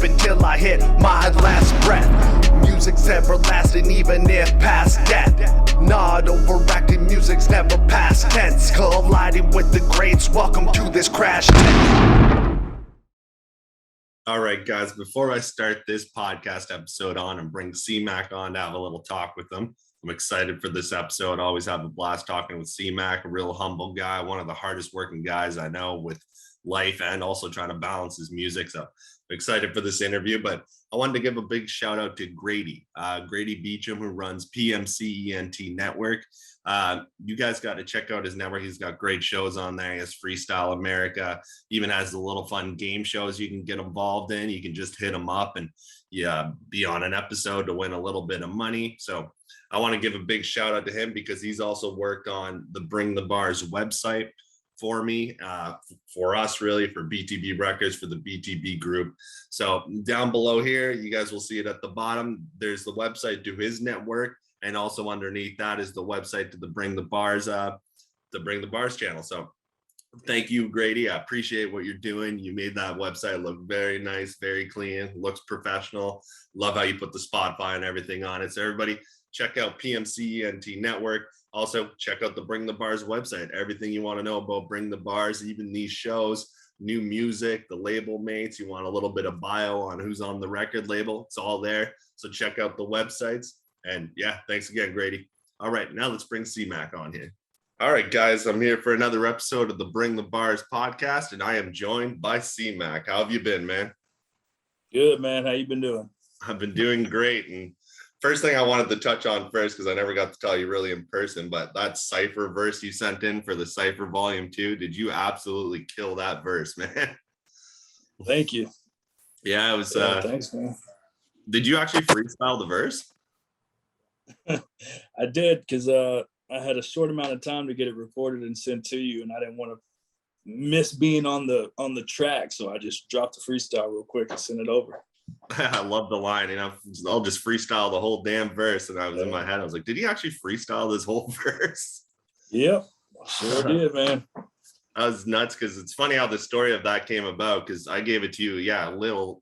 until I hit my last breath. Music's everlasting even if past death. Not overacting, music's never past tense. Colliding with the greats, welcome to this crash test. All right, guys, before I start this podcast episode on and bring C-Mack on to have a little talk with them, I'm excited for this episode. I always have a blast talking with C-Mack, a real humble guy, one of the hardest working guys I know with life and also trying to balance his music. So I'm excited for this interview, but I wanted to give a big shout out to Grady Beecham, who runs PMCENT Network. You guys got to check out his network. He's got great shows on there. He has Freestyle America, even has the little fun game shows you can get involved in. You can just hit him up and be on an episode to win a little bit of money. So I want to give a big shout out to him because he's also worked on the BringTheBars website for me, for us really, for BTB Records, for the BTB group. So down below here, you guys will see it at the bottom. There's the website to his network, and also underneath that is the website to the BringTheBars channel. So thank you, Grady. I appreciate what you're doing. You made that website look very nice, very clean, looks professional. Love how you put the Spotify and everything on it. So everybody check out PMCENT Network. Also, check out the BringTheBars website. Everything you want to know about BringTheBars, even these shows, new music, the label mates. You want a little bit of bio on who's on the record label. It's all there. So check out the websites. And yeah, thanks again, Grady. All right, now let's bring C-Mack on here. All right, guys, I'm here for another episode of the BringTheBars podcast, and I am joined by C-Mack. How have you been, man? Good, man. How you been doing? I've been doing great. And first thing I wanted to touch on first, because I never got to tell you really in person, but that Cypher verse you sent in for the Cypher Volume 2, did you absolutely kill that verse, man? Thank you. Yeah, it was. Thanks, man. Did you actually freestyle the verse? I did, because I had a short amount of time to get it recorded and sent to you, and I didn't want to miss being on the track, so I just dropped the freestyle real quick and sent it over. I love the line, I'll just freestyle the whole damn verse. And I was in my head, I was like, did he actually freestyle this whole verse? Yep, sure did, man. That was nuts, because it's funny how the story of that came about, because I gave it to you, a little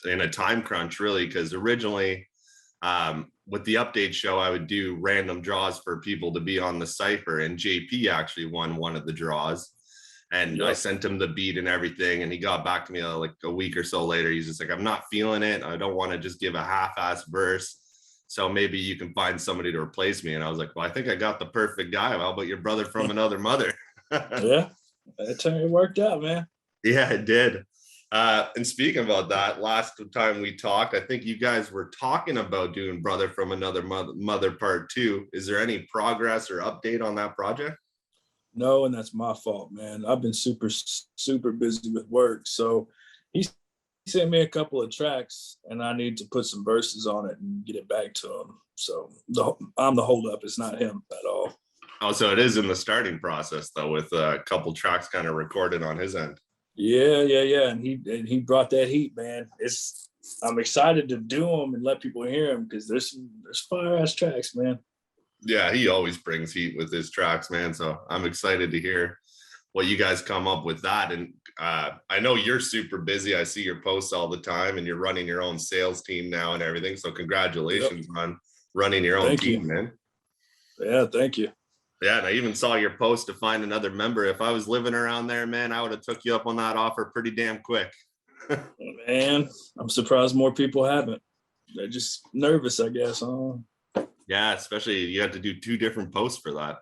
in a time crunch, really, because originally with the update show, I would do random draws for people to be on the Cypher, and JP actually won one of the draws. And I sent him the beat and everything, and he got back to me like a week or so later. He's just like, I'm not feeling it. I don't want to just give a half-ass verse. So maybe you can find somebody to replace me. And I was like, well, I think I got the perfect guy. How about your brother from another mother? Yeah, it worked out, man. Yeah, it did. And speaking about that, last time we talked, I think you guys were talking about doing Brother from Another Mother Part 2. Is there any progress or update on that project? No, and that's my fault, man. I've been super busy with work. So he sent me a couple of tracks, and I need to put some verses on it and get it back to him. So I'm the holdup. It's not him at all. Oh, so it is in the starting process, though, with a couple tracks kind of recorded on his end. Yeah. And he brought that heat, man. I'm excited to do them and let people hear them, because there's fire-ass tracks, man. Yeah, he always brings heat with his tracks, man. So I'm excited to hear what you guys come up with that. And I know you're super busy. I see your posts all the time, and you're running your own sales team now and everything. So congratulations on running your own team, man. Yeah, thank you. Yeah, and I even saw your post to find another member. If I was living around there, man, I would have took you up on that offer pretty damn quick. Man, I'm surprised more people haven't. They're just nervous, I guess. Yeah, especially you have to do 2 different posts for that.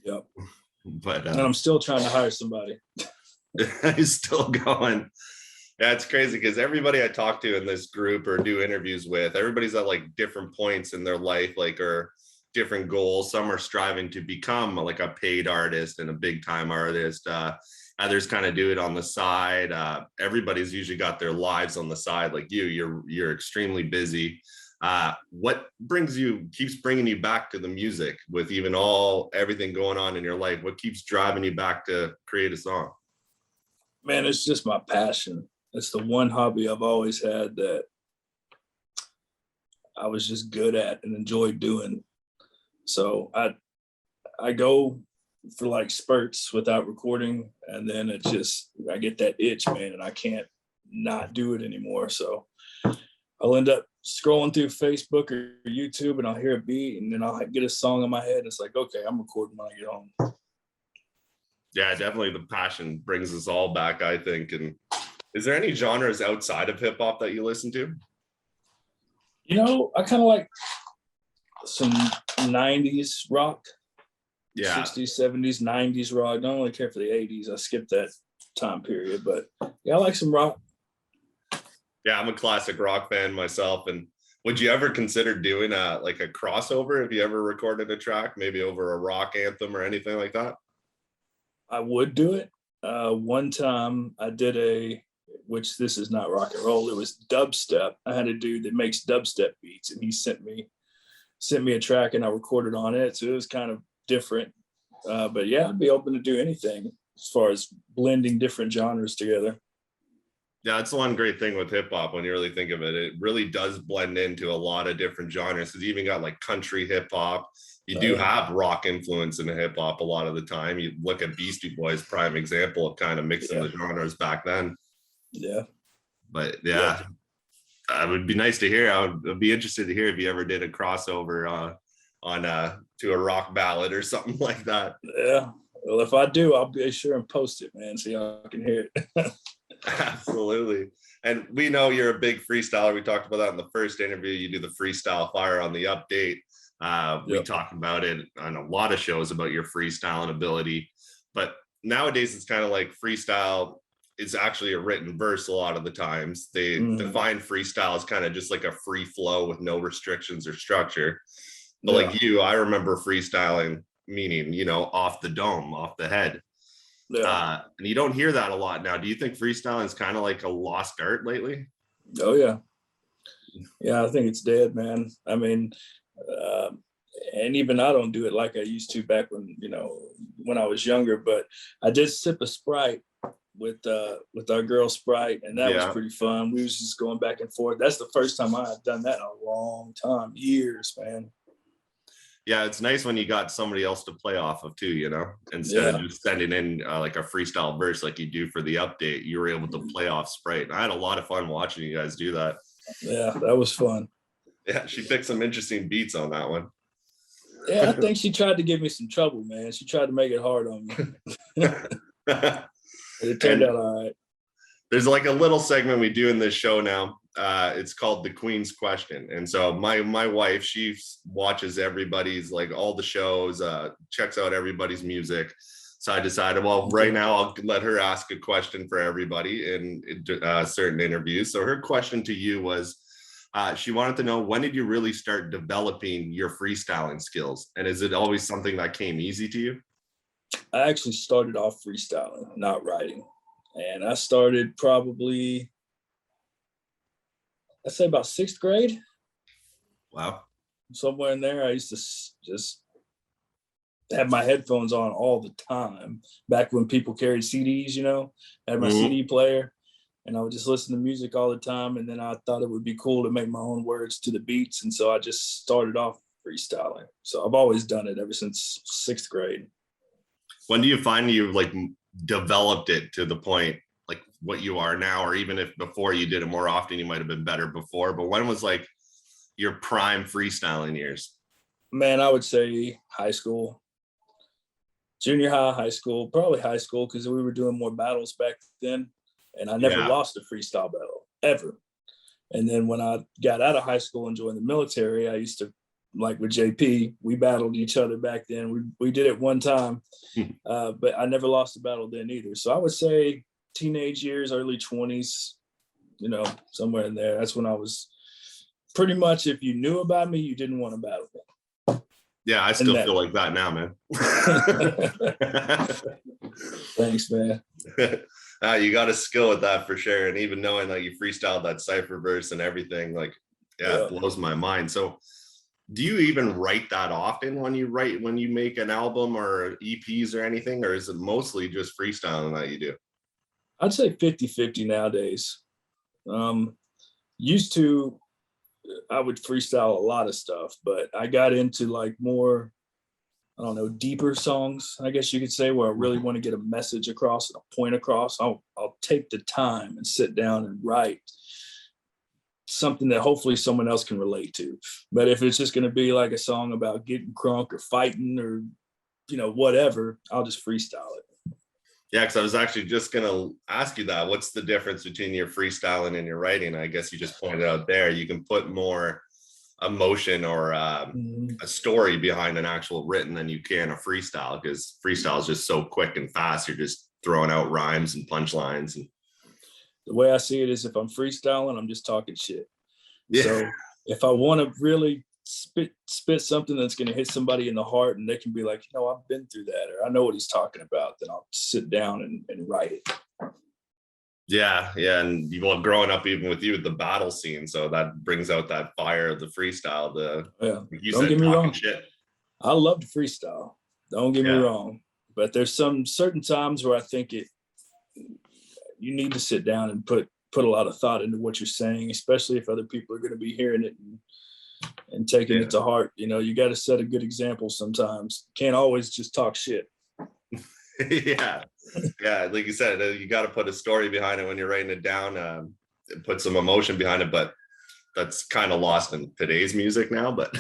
Yep. But and I'm still trying to hire somebody. He's still going. Yeah, it's crazy, because everybody I talk to in this group or do interviews with, everybody's at like different points in their life, like, or different goals. Some are striving to become like a paid artist and a big time artist. Others kind of do it on the side. Everybody's usually got their lives on the side. Like you're extremely busy. What keeps bringing you back to the music with even everything going on in your life? What keeps driving you back to create a song? Man, it's just my passion. It's the one hobby I've always had that I was just good at and enjoyed doing. So I go for like spurts without recording, and then I get that itch, man, and I can't not do it anymore. So I'll end up scrolling through Facebook or YouTube, and I'll hear a beat, and then I'll get a song in my head. It's like, okay, I'm recording when I get home. Yeah, definitely the passion brings us all back, I think. And is there any genres outside of hip hop that you listen to? You know, I kind of like some 90s rock. Yeah. 60s, 70s, 90s rock. I don't really care for the 80s. I skipped that time period, but yeah, I like some rock. Yeah, I'm a classic rock fan myself. And would you ever consider doing a crossover if you ever recorded a track, maybe over a rock anthem or anything like that? I would do it. One time I did which this is not rock and roll, it was dubstep. I had a dude that makes dubstep beats, and he sent me a track, and I recorded on it. So it was kind of different. But yeah, I'd be open to do anything as far as blending different genres together. Yeah, that's the one great thing with hip hop when you really think of it. It really does blend into a lot of different genres. It's even got like country hip hop. You do have rock influence in the hip hop a lot of the time. You look at Beastie Boys, prime example of kind of mixing the genres back then. Yeah. But yeah, it would be nice to hear. I'd be interested to hear if you ever did a crossover to a rock ballad or something like that. Yeah. Well, if I do, I'll be sure and post it, man, so y'all can hear it. Absolutely. And we know you're a big freestyler. We talked about that in the first interview. You do the freestyle fire on the update. We talk about it on a lot of shows about your freestyling ability. But nowadays it's kind of like freestyle is actually a written verse a lot of the times. They define freestyle as kind of just like a free flow with no restrictions or structure. But like you, I remember freestyling meaning, off the dome, off the head. And you don't hear that a lot now. Do you think freestyling is kind of like a lost art lately? Oh yeah. Yeah, I think it's dead, man. I mean, and even I don't do it like I used to back when I was younger, but I did sip a Sprite with our girl Sprite, and that was pretty fun. We was just going back and forth. That's the first time I had done that in a long time, years, man. Yeah, it's nice when you got somebody else to play off of too, instead of just sending in like a freestyle verse like you do for the update. You were able to play off Sprite. I had a lot of fun watching you guys do that. Yeah, that was fun. Yeah, she picked some interesting beats on that one. Yeah, I think she tried to give me some trouble, man. She tried to make it hard on me. It turned out all right. There's like a little segment we do in this show now. It's called the Queen's Question. And so my wife, she watches everybody's, like all the shows, checks out everybody's music. So I decided, well, right now I'll let her ask a question for everybody in certain interviews. So her question to you was, she wanted to know, when did you really start developing your freestyling skills? And is it always something that came easy to you? I actually started off freestyling, not writing. And I started probably, I'd say about 6th grade. Wow. Somewhere in there. I used to just have my headphones on all the time. Back when people carried CDs, I had my CD player, and I would just listen to music all the time. And then I thought it would be cool to make my own words to the beats. And so I just started off freestyling. So I've always done it ever since 6th grade. When do you find you like developed it to the point like what you are now, or even if before you did it more often, you might have been better before, but when was like your prime freestyling years? Man, I would say high school, junior high, high school, probably high school, because we were doing more battles back then, and I never lost a freestyle battle ever. And then when I got out of high school and joined the military, I used to, like with JP, we battled each other back then. We did it one time, but I never lost a battle then either. So I would say teenage years, early 20s, somewhere in there. That's when I was pretty much, if you knew about me, you didn't want to battle me. Yeah, I still feel like that now, man. Thanks, man. You got a skill with that for sure. And even knowing that you freestyled that cypher verse and everything, like, it blows my mind. So do you even write that often when you make an album or EPs or anything, or is it mostly just freestyling that you do? I'd say 50-50 nowadays. Used to, I would freestyle a lot of stuff, but I got into like more I don't know, deeper songs, I guess you could say, where I really want to get a message across and a point across, I'll take the time and sit down and write something that hopefully someone else can relate to. But if it's just going to be like a song about getting crunk or fighting or, you know, whatever, I'll just freestyle it. Yeah, because I was actually just going to ask you that. What's the difference between your freestyling and your writing? I guess you just pointed out there. You can put more emotion or a story behind an actual written than you can a freestyle, because freestyle is just so quick and fast. You're just throwing out rhymes and punchlines. And the way I see it is, if I'm freestyling, I'm just talking shit. yeah. So if I want to really spit something that's going to hit somebody in the heart and they can be like, you know, I've been through that, or I know what he's talking about, then I'll sit down and write it. Yeah, and well, growing up even with you with the battle scene, so that brings out that fire of the freestyle. Like you don't said, get me wrong. Shit. I love to freestyle. Don't get me wrong, but there's some certain times where I think you need to sit down and put a lot of thought into what you're saying, especially if other people are going to be hearing it and taking it to heart. You know, you got to set a good example sometimes. Can't always just talk shit. yeah, like you said, you got to put a story behind it when you're writing it down, and put some emotion behind it, but that's kind of lost in today's music now. But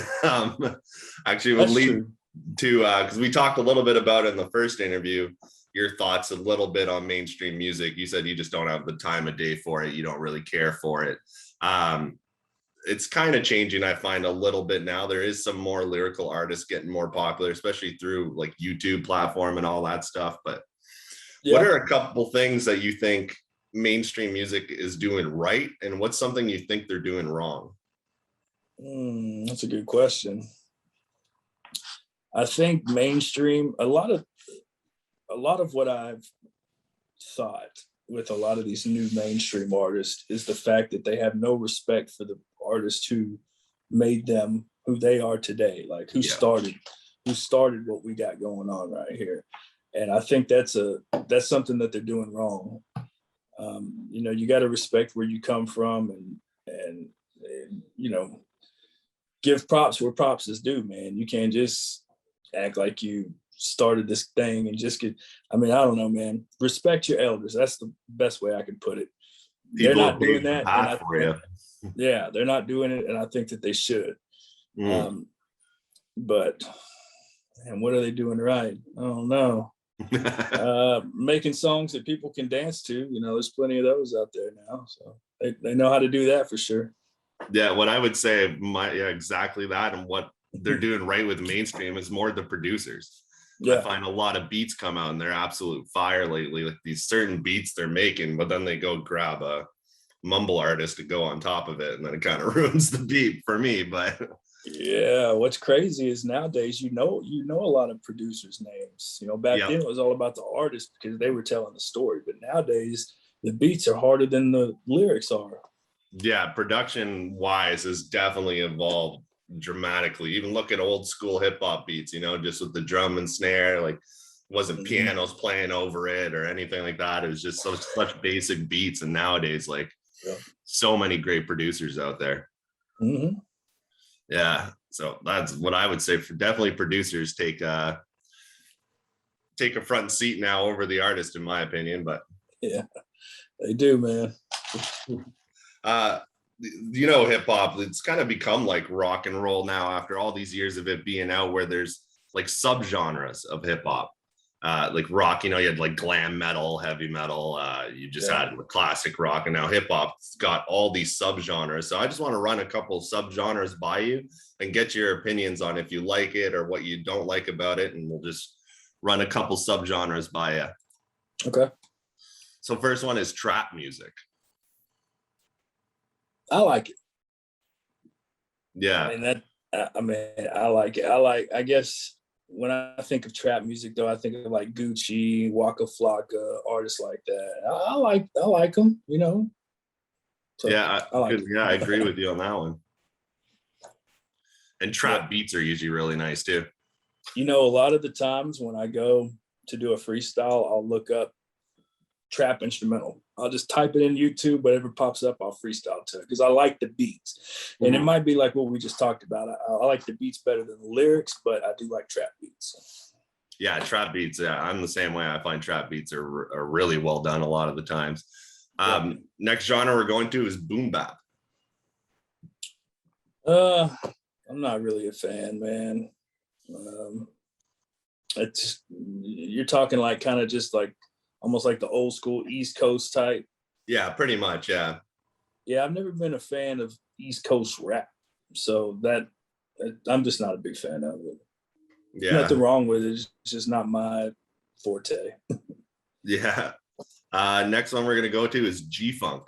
actually would lead to, because we talked a little bit about it in the first interview, your thoughts a little bit on mainstream music. You said you just don't have the time of day for it, you don't really care for it. It's kind of changing, I find, a little bit now. There is some more lyrical artists getting more popular, especially through like YouTube platform and all that stuff. But what are a couple things that you think mainstream music is doing right, and what's something you think they're doing wrong? That's a good question. I think mainstream, a lot of what I've thought with a lot of these new mainstream artists is the fact that they have no respect for the artists who made them who they are today, like who started what we got going on right here. And I think that's something that they're doing wrong. You know, you got to respect where you come from and you know, give props where props is due, man. You can't just act like you started this thing and just I don't know, man. Respect your elders. That's the best way I can put it. They're not doing that. They're not doing it, and I think that they should. But and what are they doing right? I don't know. Making songs that people can dance to. You know, there's plenty of those out there now, so they know how to do that for sure. Yeah, what I would say, exactly that, and what they're doing right with mainstream is more the producers. I find a lot of beats come out and they're absolute fire lately, like these certain beats they're making, but then they go grab a mumble artist to go on top of it, and then it kind of ruins the beat for me. But yeah, what's crazy is nowadays you know a lot of producers' names. You know, back then it was all about the artist because they were telling the story, but nowadays the beats are harder than the lyrics are. Yeah, production wise has definitely evolved dramatically. Even look at old school hip hop beats, you know, just with the drum and snare, like wasn't pianos playing over it or anything like that. It was just such basic beats. And nowadays, like so many great producers out there. Yeah, so that's what I would say. For definitely producers take a front seat now over the artist, in my opinion. But yeah, they do, man. You know, hip hop, it's kind of become like rock and roll now after all these years of it being out, where there's like subgenres of hip hop. Like rock, you know, you had like glam metal, heavy metal, you just had classic rock, and now hip hop's got all these subgenres. So I just want to run a couple subgenres by you and get your opinions on if you like it or what you don't like about it, and we'll just run a couple subgenres by you. Okay. So first one is trap music. I like it. Yeah. I like it. I guess when I think of trap music, though, I think of like Gucci, Waka Flocka, artists like that. I like them, you know. So I agree with you on that one. And trap beats are usually really nice too. You know, a lot of the times when I go to do a freestyle, I'll look up trap instrumental. I'll just type it in YouTube, whatever pops up, I'll freestyle to it because I like the beats. And it might be like what we just talked about. I like the beats better than the lyrics, but I do like trap beats. Yeah, trap beats. Yeah, I'm the same way. I find trap beats are really well done a lot of the times. Next genre we're going to is boom bap. I'm not really a fan, man. It's you're talking like kind of just like almost like the old school East Coast type. Yeah, pretty much. Yeah. Yeah, I've never been a fan of East Coast rap, so that I'm just not a big fan of it. Yeah. Nothing wrong with it. It's just not my forte. Yeah. Next one we're gonna go to is G-Funk.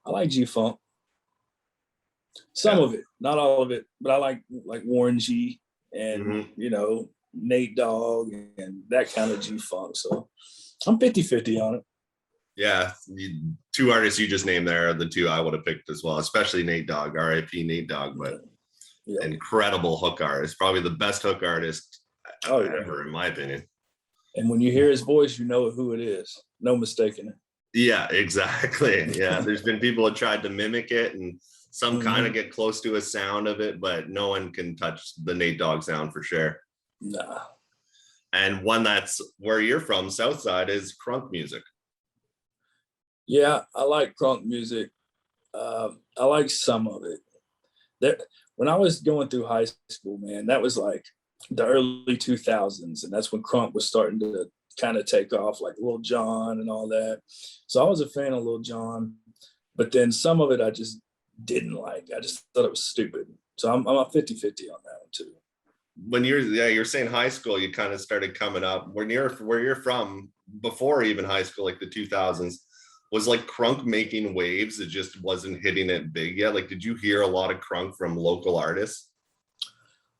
I like G-Funk. Some of it, not all of it, but I like Warren G and you know, Nate Dogg and that kind of G-Funk. So I'm 50-50 on it. Yeah, two artists you just named there are the two I would have picked as well, especially Nate Dogg, R.I.P. Nate Dogg, but incredible hook artist, probably the best hook artist ever, in my opinion. And when you hear his voice, you know who it is. No mistaking it. Yeah, exactly. Yeah, there's been people that tried to mimic it and some kind of get close to a sound of it, but no one can touch the Nate Dogg sound for sure. Nah. And one that's where you're from, Southside, is crunk music. Yeah, I like crunk music. I like some of it. When I was going through high school, man, that was like the early 2000s, and that's when crunk was starting to kind of take off, like Lil Jon and all that. So I was a fan of Lil Jon, but then some of it I just didn't like. I just thought it was stupid. So I'm a 50-50 on that one too. When you're saying high school, you kind of started coming up. Where you're from, before even high school, like the 2000s, was like crunk making waves. It just wasn't hitting it big yet. Like, did you hear a lot of crunk from local artists?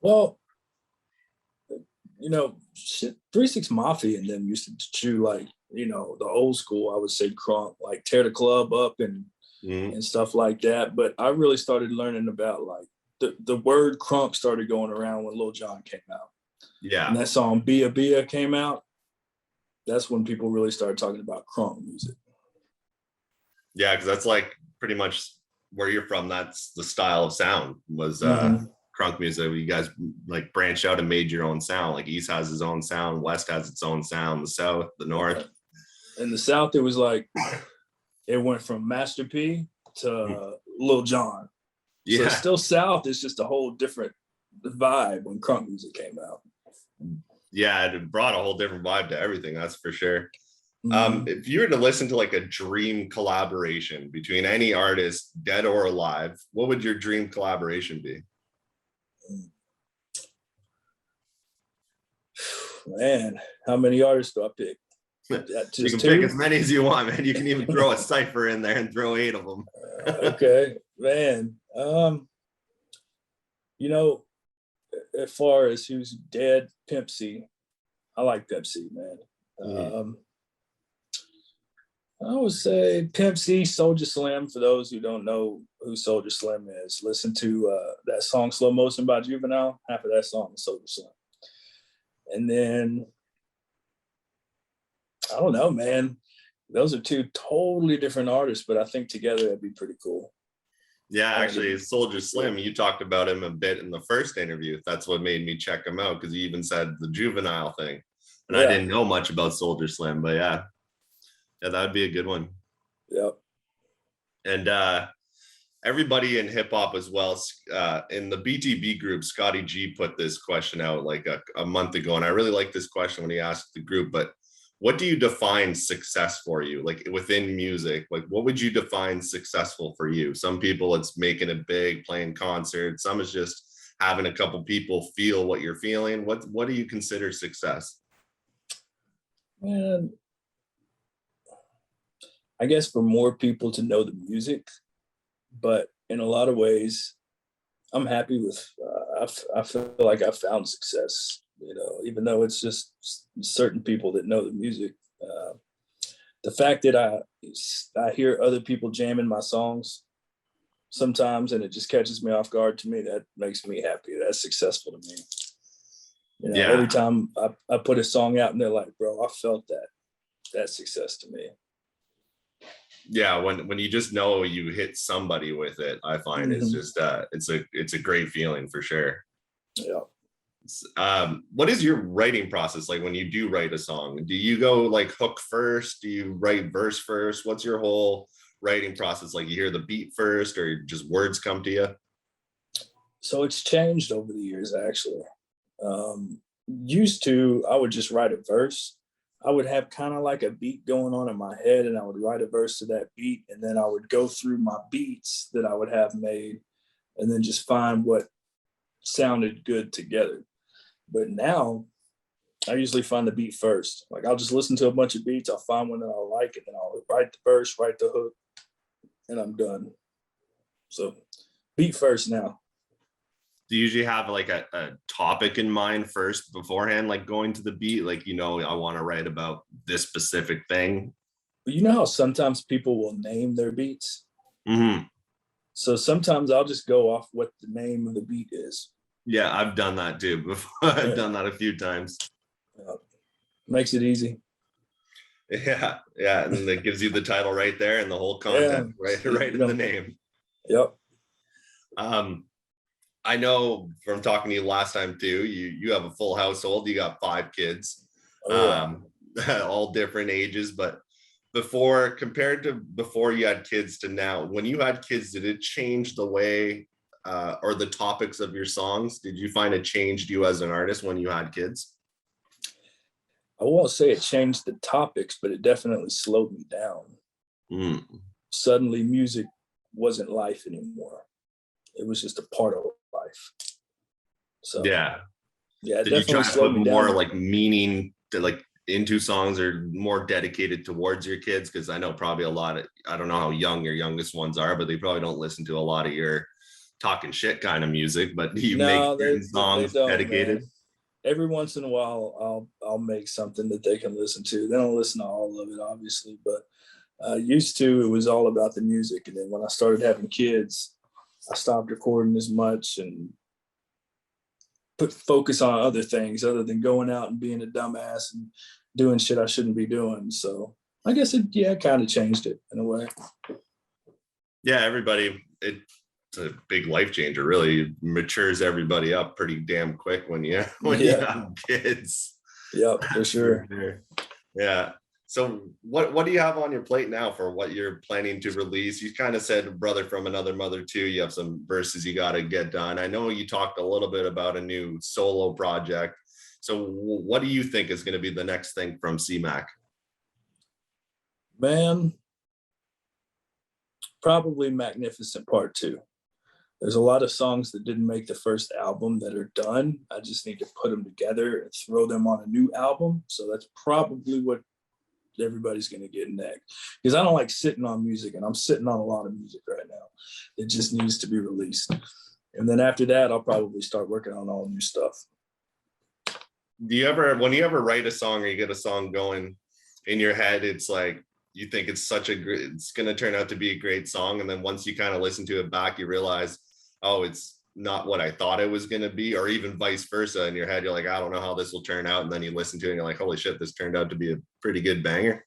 Well, you know, 3 6 Mafia and them used to do like, you know, the old school, I would say crunk, like Tear the Club Up and stuff like that. But I really started learning about like the word crunk started going around when Lil Jon came out. Yeah. And that song Bia Bia came out. That's when people really started talking about crunk music. Yeah, because that's like pretty much where you're from. That's the style of sound was crunk music. You guys like branched out and made your own sound. Like East has his own sound, West has its own sound, the South, the North. In the South, it was like it went from Master P to Lil Jon. Yeah. So it's still South. It's just a whole different vibe when crunk music came out. Yeah, it brought a whole different vibe to everything. That's for sure. If you were to listen to like a dream collaboration between any artist, dead or alive, what would your dream collaboration be? Man, how many artists do I pick? You can pick as many as you want, man. You can even throw a cipher in there and throw 8 of them. Okay, man. You know, as far as who's dead, Pimp C. I like Pimp C, man. I would say Pimp C, Soulja Slim. For those who don't know who Soulja Slim is, listen to that song Slow Motion by Juvenile. Half of that song is Soulja Slim. And then, I don't know, man. Those are two totally different artists, but I think together that'd be pretty cool. Yeah, actually, Soulja Slim, you talked about him a bit in the first interview. That's what made me check him out, because you even said the Juvenile thing. And I didn't know much about Soulja Slim, but yeah, that would be a good one. Yep. And everybody in hip hop as well, in the BTB group, Scotty G put this question out like a month ago. And I really like this question when he asked the group, but what do you define success for you? Like within music, like what would you define successful for you? Some people it's making it big, playing concerts. Some is just having a couple people feel what you're feeling. What do you consider success? Man, I guess for more people to know the music, but in a lot of ways, I'm happy with, I feel like I found success, you know, even though it's just certain people that know the music. The fact that I hear other people jamming my songs sometimes and it just catches me off guard, to me, that makes me happy. That's successful to me. You know, every time I put a song out and they're like, bro, I felt that. That's success to me. Yeah, when you just know you hit somebody with it, I find it's just it's a great feeling for sure. Yeah. What is your writing process like when you do write a song? Do you go like hook first? Do you write verse first? What's your whole writing process like? You hear the beat first, or just words come to you? So it's changed over the years, actually. Used to, I would just write a verse. I would have kind of like a beat going on in my head, and I would write a verse to that beat, and then I would go through my beats that I would have made, and then just find what sounded good together. But now, I usually find the beat first. Like, I'll just listen to a bunch of beats, I'll find one that I like, and then I'll write the verse, write the hook, and I'm done. So, beat first now. Do you usually have like a topic in mind first beforehand, like going to the beat? Like, you know, I want to write about this specific thing. But you know how sometimes people will name their beats? Mm-hmm. So sometimes I'll just go off what the name of the beat is. Yeah, I've done that too before. I've done that a few times. Makes it easy. Yeah, and then it gives you the title right there and the whole content right in the name. Yep. I know from talking to you last time too, you have a full household. You got 5 kids, all different ages. But compared to before you had kids to now, when you had kids, did it change the way or the topics of your songs? Did you find it changed you as an artist when you had kids? I won't say it changed the topics, but it definitely slowed me down. Suddenly music wasn't life anymore. It was just a part of life. So yeah, it did you try to put more down. like meaning to like into songs, or more dedicated towards your kids? Because I know probably a lot of, I don't know how young your youngest ones are, but they probably don't listen to a lot of your talking shit kind of music. But do you make certain songs dedicated? Man. Every once in a while I'll make something that they can listen to. They don't listen to all of it, obviously, but used to, it was all about the music. And then when I started having kids, I stopped recording as much and put focus on other things other than going out and being a dumbass and doing shit I shouldn't be doing. So I guess it kind of changed it in a way. Yeah, it's a big life changer. Really, it matures everybody up pretty damn quick when you have kids. Yep, for sure. Yeah. So what do you have on your plate now for what you're planning to release? You kind of said brother from another mother too. You have some verses you got to get done. I know you talked a little bit about a new solo project. So what do you think is going to be the next thing from C-Mack? Man, probably Magnificent Part 2. There's a lot of songs that didn't make the first album that are done. I just need to put them together and throw them on a new album. So that's probably what everybody's going to get next, because I don't like sitting on music, and I'm sitting on a lot of music right now. It just needs to be released. And then after that, I'll probably start working on all new stuff. When you ever write a song or you get a song going in your head, it's like, you think it's going to turn out to be a great song. And then once you kind of listen to it back, you realize, oh, it's not what I thought it was going to be, or even vice versa. In your head, you're like, I don't know how this will turn out. And then you listen to it and you're like, holy shit, this turned out to be a pretty good banger.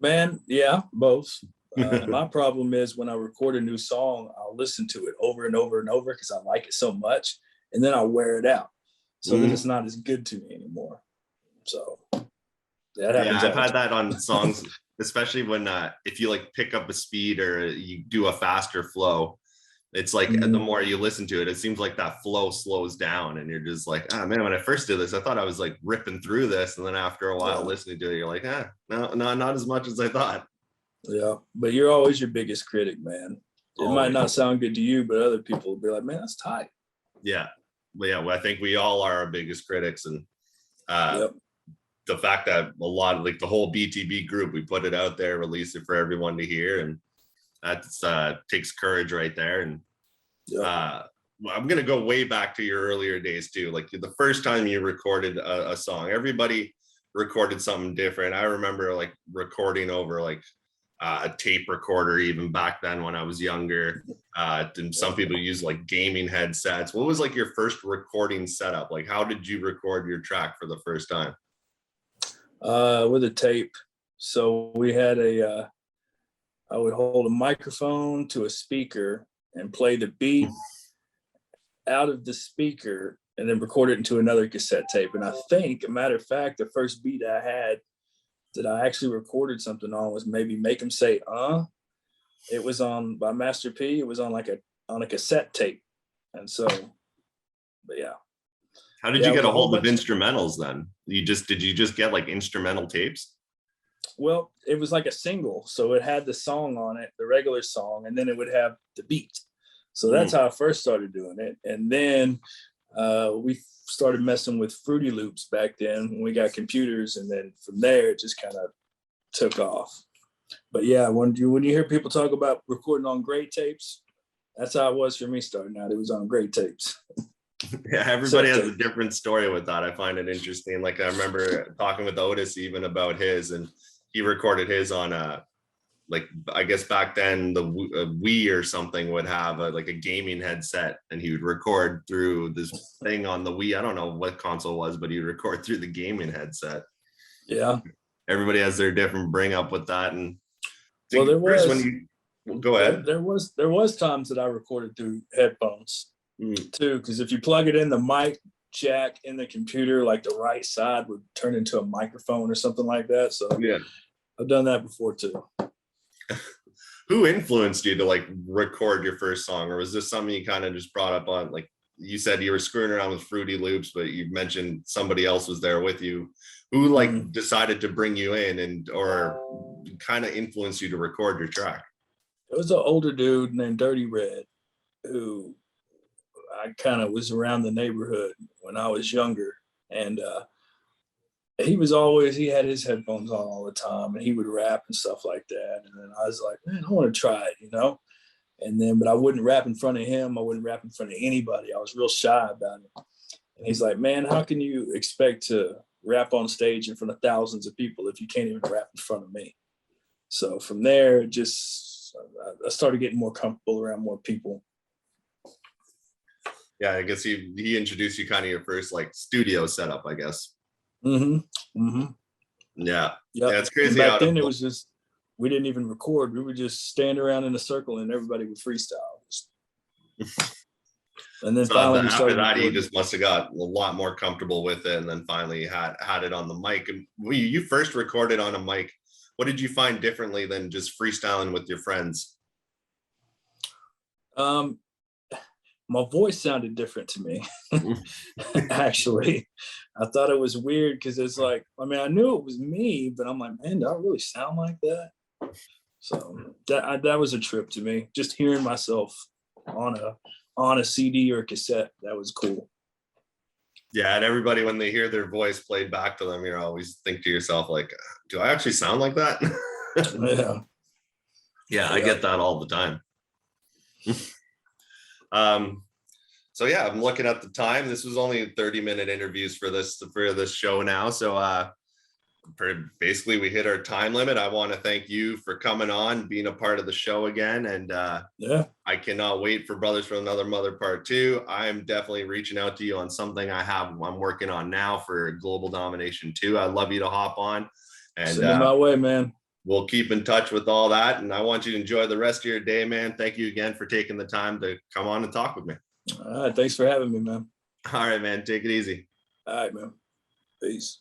Man, yeah, both. My problem is when I record a new song, I'll listen to it over and over and over because I like it so much, and then I'll wear it out. So then it's not as good to me anymore. So that happens. Yeah, I've had that on songs, especially when if you like pick up a speed or you do a faster flow. It's like the more you listen to it, it seems like that flow slows down, and you're just like, oh man, when I first did this, I thought I was like ripping through this. And then after a while listening to it, you're like, no, not as much as I thought. Yeah, but you're always your biggest critic, man. It might not sound good to you, but other people will be like, man, that's tight. Yeah. Well, I think we all are our biggest critics. And the fact that a lot of like the whole BTB group, we put it out there, release it for everyone to hear. And that's takes courage right there. And I'm going to go way back to your earlier days too. Like the first time you recorded a song, everybody recorded something different. I remember like recording over like a tape recorder even back then when I was younger. And some people use like gaming headsets. What was like your first recording setup? Like how did you record your track for the first time? With a tape. So we had a I would hold a microphone to a speaker and play the beat out of the speaker and then record it into another cassette tape. And I think, a matter of fact, the first beat I had that I actually recorded something on was maybe Make 'Em Say, It was on by Master P. It was on on a cassette tape. And so, but yeah. How did you get a hold of instrumentals then? Did you just get like instrumental tapes? Well, it was like a single. So it had the song on it, the regular song, and then it would have the beat. So that's how I first started doing it. And then we started messing with Fruity Loops back then when we got computers. And then from there, it just kind of took off. But yeah, when you hear people talk about recording on great tapes, that's how it was for me starting out. It was on great tapes. Yeah, everybody has a different story with that. I find it interesting. Like I remember talking with Otis even about his, and he recorded his on I guess back then the Wii or something would have a gaming headset, and he would record through this thing on the Wii. I don't know what console it was, but he'd record through the gaming headset. Yeah. Everybody has their different bring up with that. And well, there was go ahead. There was times that I recorded through headphones too, because if you plug it in the mic jack in the computer, like the right side would turn into a microphone or something like that. So yeah, I've done that before too. Who influenced you to record your first song, or was this something you kind of just brought up on? Like you said, you were screwing around with Fruity Loops, but you mentioned somebody else was there with you. Who decided to bring you in or kind of influenced you to record your track? It was an older dude named Dirty Red, who I kind of was around the neighborhood when I was younger. And he had his headphones on all the time, and he would rap and stuff like that. And then I was like, man, I want to try it, And then, but I wouldn't rap in front of him. I wouldn't rap in front of anybody. I was real shy about it. And he's like, man, how can you expect to rap on stage in front of thousands of people if you can't even rap in front of me? So from there, I started getting more comfortable around more people. Yeah, I guess he introduced you kind of your first studio setup, I guess. Mm-hmm. Mm-hmm. Yeah. Yep. Yeah, it's crazy. And back then it was just, we didn't even record. We would just stand around in a circle and everybody would freestyle. And then so finally after that, you just must have got a lot more comfortable with it, and then finally had it on the mic. And you first recorded on a mic. What did you find differently than just freestyling with your friends? My voice sounded different to me. Actually, I thought it was weird because it's I knew it was me, but I'm like, man, do I really sound like that? So that was a trip to me. Just hearing myself on a CD or a cassette, that was cool. Yeah, and everybody, when they hear their voice played back to them, you always think to yourself, do I actually sound like that? Yeah, I get that all the time. So yeah, I'm looking at the time. This was only 30-minute interviews for this show now. So basically we hit our time limit. I want to thank you for coming on, being a part of the show again. And I cannot wait for Brothers from Another Mother Part 2. I'm definitely reaching out to you on something I'm working on now for Global Domination 2. I'd love you to hop on. And send it my way, man. We'll keep in touch with all that. And I want you to enjoy the rest of your day, man. Thank you again for taking the time to come on and talk with me. All right. Thanks for having me, man. All right, man. Take it easy. All right, man. Peace.